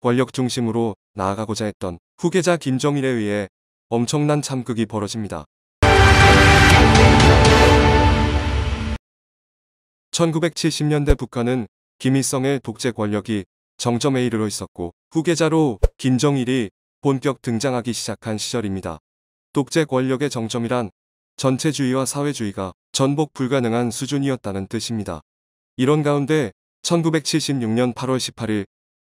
권력 중심으로 나아가고자 했던 후계자 김정일에 의해 엄청난 참극이 벌어집니다. 1970년대 북한은 김일성의 독재 권력이 정점에 이르러 있었고 후계자로 김정일이 본격 등장하기 시작한 시절입니다. 독재 권력의 정점이란 전체주의와 사회주의가 전복 불가능한 수준이었다는 뜻입니다. 이런 가운데 1976년 8월 18일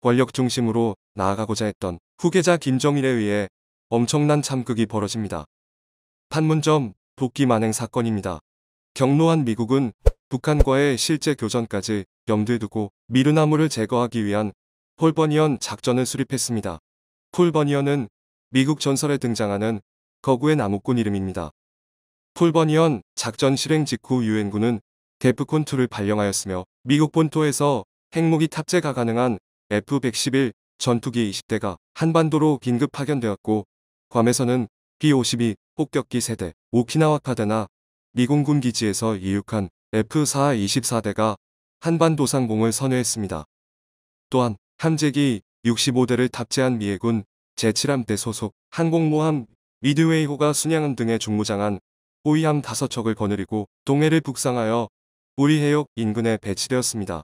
권력 중심으로 나아가고자 했던 후계자 김정일에 의해 엄청난 참극이 벌어집니다. 판문점 도끼 만행 사건입니다. 경로한 미국은 북한과의 실제 교전까지 염두에 두고 미르나무를 제거하기 위한 폴버니언 작전을 수립했습니다. 폴버니언은 미국 전설에 등장하는 거구의 나무꾼 이름입니다. 폴버니언 작전 실행 직후 유엔군은 데프콘2를 발령하였으며 미국 본토에서 핵무기 탑재가 가능한 F-111 전투기 20대가 한반도로 긴급 파견되었고 괌에서는 B-52 폭격기 세대, 오키나와 카데나 미공군 기지에서 이륙한 F-424대가 한반도 상공을 선회했습니다. 또한 함재기 65대를 탑재한 미해군 제7함대 소속 항공모함 미드웨이호가 순양함 등의 중무장한 호위함 5척을 거느리고 동해를 북상하여 우리 해역 인근에 배치되었습니다.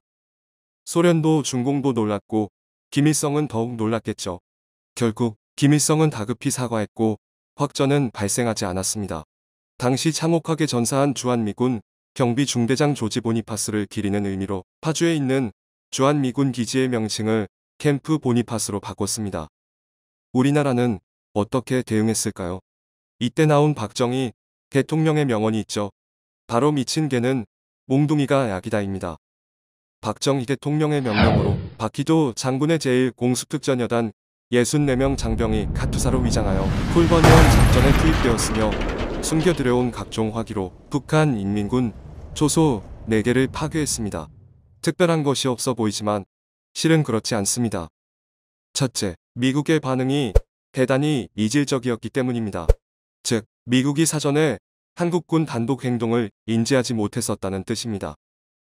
소련도 중공도 놀랐고 김일성은 더욱 놀랐겠죠. 결국 김일성은 다급히 사과했고 확전은 발생하지 않았습니다. 당시 참혹하게 전사한 주한미군 경비 중대장 조지 보니파스를 기리는 의미로 파주에 있는 주한미군 기지의 명칭을 캠프 보니파스로 바꿨습니다. 우리나라는 어떻게 대응했을까요? 이때 나온 박정희 대통령의 명언이 있죠. 바로 미친 개는 몽둥이가 약이다입니다. 박정희 대통령의 명령으로 박희도 장군의 제1공수특전여단 64명 장병이 카투사로 위장하여 폴버니언 작전에 투입되었으며 숨겨들여온 각종 화기로 북한 인민군 초소 4개를 파괴했습니다. 특별한 것이 없어 보이지만 실은 그렇지 않습니다. 첫째, 미국의 반응이 대단히 이질적이었기 때문입니다. 즉, 미국이 사전에 한국군 단독 행동을 인지하지 못했었다는 뜻입니다.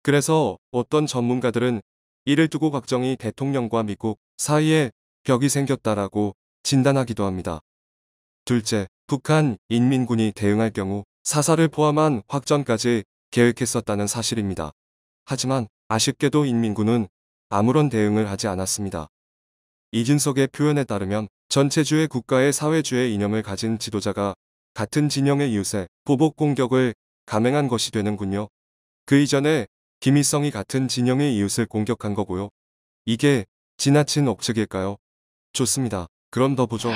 그래서 어떤 전문가들은 이를 두고 박정희 대통령과 미국 사이에 벽이 생겼다라고 진단하기도 합니다. 둘째, 북한 인민군이 대응할 경우 사살을 포함한 확전까지 계획했었다는 사실입니다. 하지만 아쉽게도 인민군은 아무런 대응을 하지 않았습니다. 이준석의 표현에 따르면 전체주의 국가의 사회주의 이념을 가진 지도자가 같은 진영의 이웃에 보복 공격을 감행한 것이 되는군요. 그 이전에 김일성이 같은 진영의 이웃을 공격한 거고요. 이게 지나친 억측일까요? 좋습니다. 그럼 더 보죠.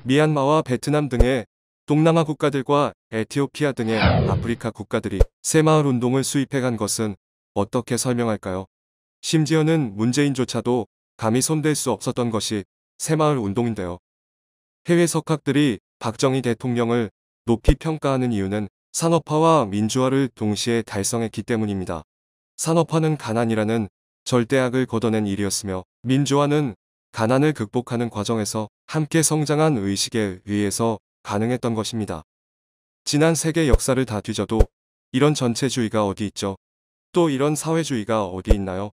미얀마와 베트남 등의 동남아 국가들과 에티오피아 등의 아프리카 국가들이 새마을 운동을 수입해간 것은 어떻게 설명할까요? 심지어는 문재인조차도 감히 손댈 수 없었던 것이 새마을 운동인데요. 해외 석학들이 박정희 대통령을 높이 평가하는 이유는 산업화와 민주화를 동시에 달성했기 때문입니다. 산업화는 가난이라는 절대악을 걷어낸 일이었으며 민주화는 가난을 극복하는 과정에서 함께 성장한 의식에 의해서 가능했던 것입니다. 지난 세계 역사를 다 뒤져도 이런 전체주의가 어디 있죠? 또 이런 사회주의가 어디 있나요?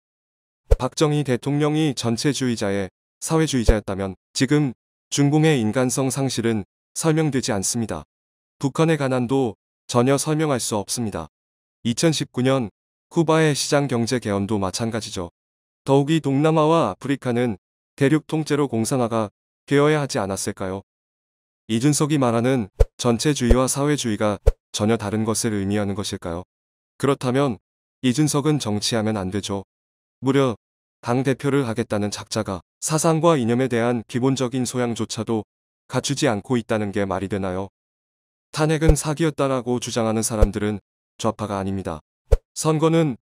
박정희 대통령이 전체주의자의 사회주의자였다면 지금 중공의 인간성 상실은 설명되지 않습니다. 북한의 가난도 전혀 설명할 수 없습니다. 2019년 쿠바의 시장 경제 개헌도 마찬가지죠. 더욱이 동남아와 아프리카는 대륙 통째로 공산화가 되어야 하지 않았을까요? 이준석이 말하는 전체주의와 사회주의가 전혀 다른 것을 의미하는 것일까요? 그렇다면 이준석은 정치하면 안 되죠. 무려 당대표를 하겠다는 작자가 사상과 이념에 대한 기본적인 소양조차도 갖추지 않고 있다는 게 말이 되나요? 탄핵은 사기였다라고 주장하는 사람들은 좌파가 아닙니다. 선거는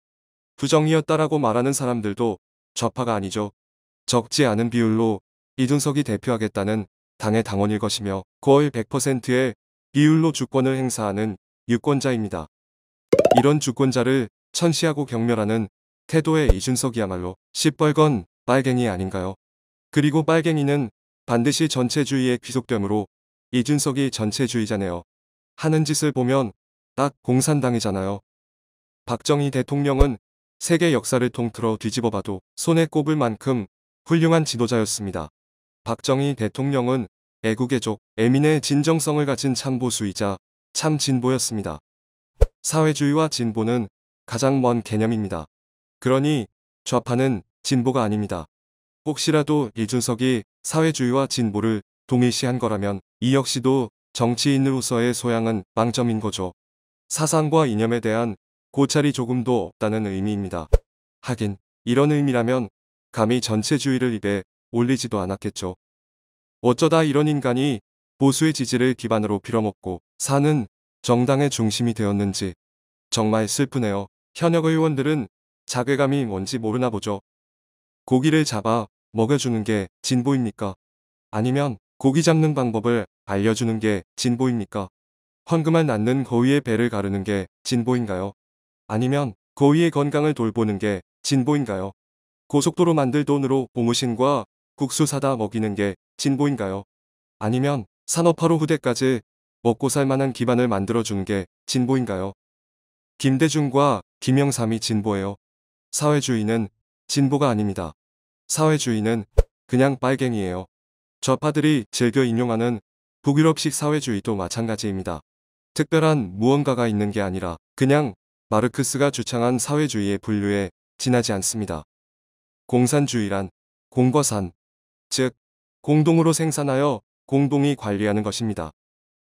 부정이었다라고 말하는 사람들도 좌파가 아니죠. 적지 않은 비율로 이준석이 대표하겠다는 당의 당원일 것이며 거의 100%의 비율로 주권을 행사하는 유권자입니다. 이런 주권자를 천시하고 경멸하는 태도의 이준석이야말로 시뻘건 빨갱이 아닌가요? 그리고 빨갱이는 반드시 전체주의에 귀속되므로 이준석이 전체주의자네요. 하는 짓을 보면 딱 공산당이잖아요. 박정희 대통령은 세계 역사를 통틀어 뒤집어봐도 손에 꼽을 만큼 훌륭한 지도자였습니다. 박정희 대통령은 애국애족, 애민의 진정성을 가진 참 보수이자 참 진보였습니다. 사회주의와 진보는 가장 먼 개념입니다. 그러니 좌파는 진보가 아닙니다. 혹시라도 이준석이 사회주의와 진보를 동일시한 거라면 이 역시도 정치인으로서의 소양은 빵점인 거죠. 사상과 이념에 대한 고찰이 조금도 없다는 의미입니다. 하긴 이런 의미라면 감히 전체주의를 입에 올리지도 않았겠죠. 어쩌다 이런 인간이 보수의 지지를 기반으로 빌어먹고 사는 정당의 중심이 되었는지 정말 슬프네요. 현역 의원들은 자괴감이 뭔지 모르나 보죠. 고기를 잡아 먹여주는 게 진보입니까? 아니면 고기 잡는 방법을 알려주는 게 진보입니까? 헌금을 낳는 거위의 배를 가르는 게 진보인가요? 아니면 거위의 건강을 돌보는 게 진보인가요? 고속도로 만들 돈으로 고무신과 국수 사다 먹이는 게 진보인가요? 아니면 산업화로 후대까지 먹고 살 만한 기반을 만들어주는 게 진보인가요? 김대중과 김영삼이 진보예요. 사회주의는 진보가 아닙니다. 사회주의는 그냥 빨갱이에요. 좌파들이 즐겨 인용하는 북유럽식 사회주의도 마찬가지입니다. 특별한 무언가가 있는 게 아니라 그냥 마르크스가 주창한 사회주의의 분류에 지나지 않습니다. 공산주의란 공거산, 즉 공동으로 생산하여 공동이 관리하는 것입니다.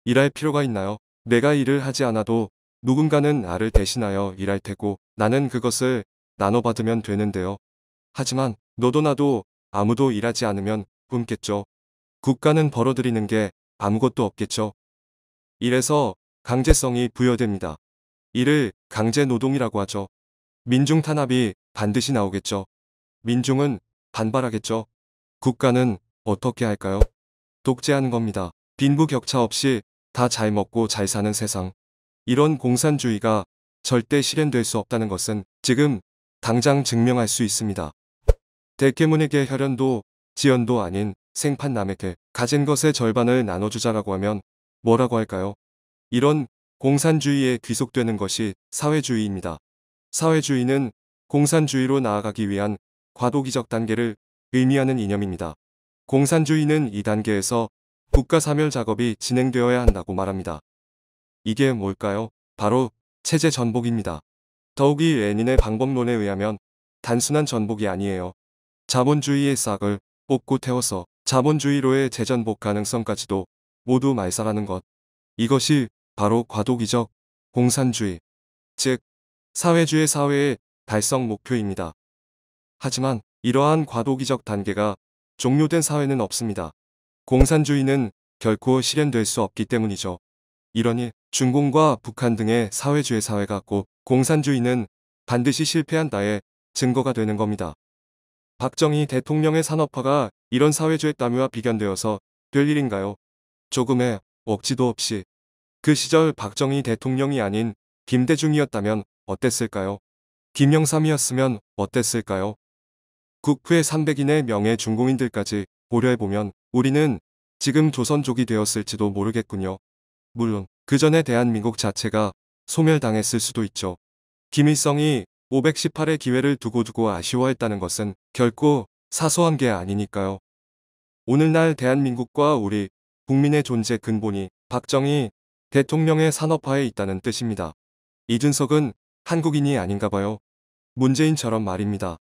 일할 필요가 있나요? 내가 일을 하지 않아도 누군가는 나를 대신하여 일할 테고 나는 그것을 나눠받으면 되는데요. 하지만 너도 나도 아무도 일하지 않으면 굶겠죠. 국가는 벌어들이는 게 아무것도 없겠죠. 이래서 강제성이 부여됩니다. 이를 강제노동이라고 하죠. 민중 탄압이 반드시 나오겠죠. 민중은 반발하겠죠. 국가는 어떻게 할까요? 독재하는 겁니다. 빈부격차 없이 다 잘 먹고 잘 사는 세상. 이런 공산주의가 절대 실현될 수 없다는 것은 지금 당장 증명할 수 있습니다. 대개문에게 혈연도 지연도 아닌 생판남에게 가진 것의 절반을 나눠주자라고 하면 뭐라고 할까요? 이런 공산주의에 귀속되는 것이 사회주의입니다. 사회주의는 공산주의로 나아가기 위한 과도기적 단계를 의미하는 이념입니다. 공산주의는 이 단계에서 국가사멸 작업이 진행되어야 한다고 말합니다. 이게 뭘까요? 바로 체제 전복입니다. 더욱이 레닌의 방법론에 의하면 단순한 전복이 아니에요. 자본주의의 싹을 뽑고 태워서 자본주의로의 재전복 가능성까지도 모두 말살하는 것. 이것이 바로 과도기적 공산주의, 즉 사회주의 사회의 달성 목표입니다. 하지만 이러한 과도기적 단계가 종료된 사회는 없습니다. 공산주의는 결코 실현될 수 없기 때문이죠. 이러니 중공과 북한 등의 사회주의 사회가 꼭 공산주의는 반드시 실패한다의 증거가 되는 겁니다. 박정희 대통령의 산업화가 이런 사회주의 따위와 비견되어서 될 일인가요? 조금의 억지도 없이. 그 시절 박정희 대통령이 아닌 김대중이었다면 어땠을까요? 김영삼이었으면 어땠을까요? 국부의 300인의 명예 중공인들까지 고려해보면 우리는 지금 조선족이 되었을지도 모르겠군요. 물론 그 전에 대한민국 자체가 소멸당했을 수도 있죠. 김일성이 518의 기회를 두고두고 아쉬워했다는 것은 결코 사소한 게 아니니까요. 오늘날 대한민국과 우리 국민의 존재 근본이 박정희 대통령의 산업화에 있다는 뜻입니다. 이준석은 한국인이 아닌가 봐요. 문재인처럼 말입니다.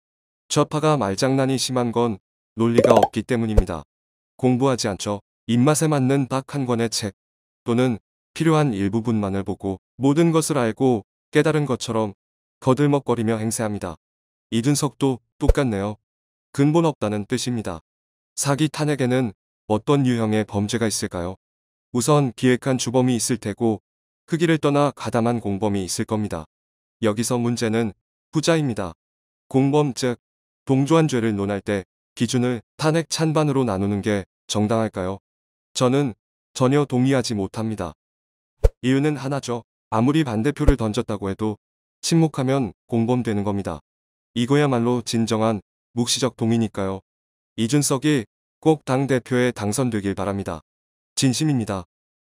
좌파가 말장난이 심한 건 논리가 없기 때문입니다. 공부하지 않죠. 입맛에 맞는 딱 한 권의 책 또는 필요한 일부분만을 보고 모든 것을 알고 깨달은 것처럼 거들먹거리며 행세합니다. 이준석도 똑같네요. 근본 없다는 뜻입니다. 사기 탄핵에는 어떤 유형의 범죄가 있을까요? 우선 기획한 주범이 있을 테고 흑의를 떠나 가담한 공범이 있을 겁니다. 여기서 문제는 후자입니다. 공범 즉 동조한 죄를 논할 때 기준을 탄핵 찬반으로 나누는 게 정당할까요? 저는 전혀 동의하지 못합니다. 이유는 하나죠. 아무리 반대표를 던졌다고 해도 침묵하면 공범되는 겁니다. 이거야말로 진정한 묵시적 동의니까요. 이준석이 꼭 당대표에 당선되길 바랍니다. 진심입니다.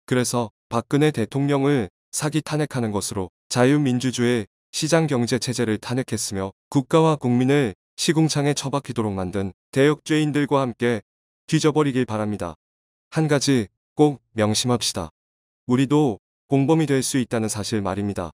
그래서 박근혜 대통령을 사기 탄핵하는 것으로 자유민주주의 시장경제체제를 탄핵했으며 국가와 국민을 시궁창에 처박히도록 만든 대역죄인들과 함께 뒤져버리길 바랍니다. 한 가지 꼭 명심합시다. 우리도 공범이 될 수 있다는 사실 말입니다.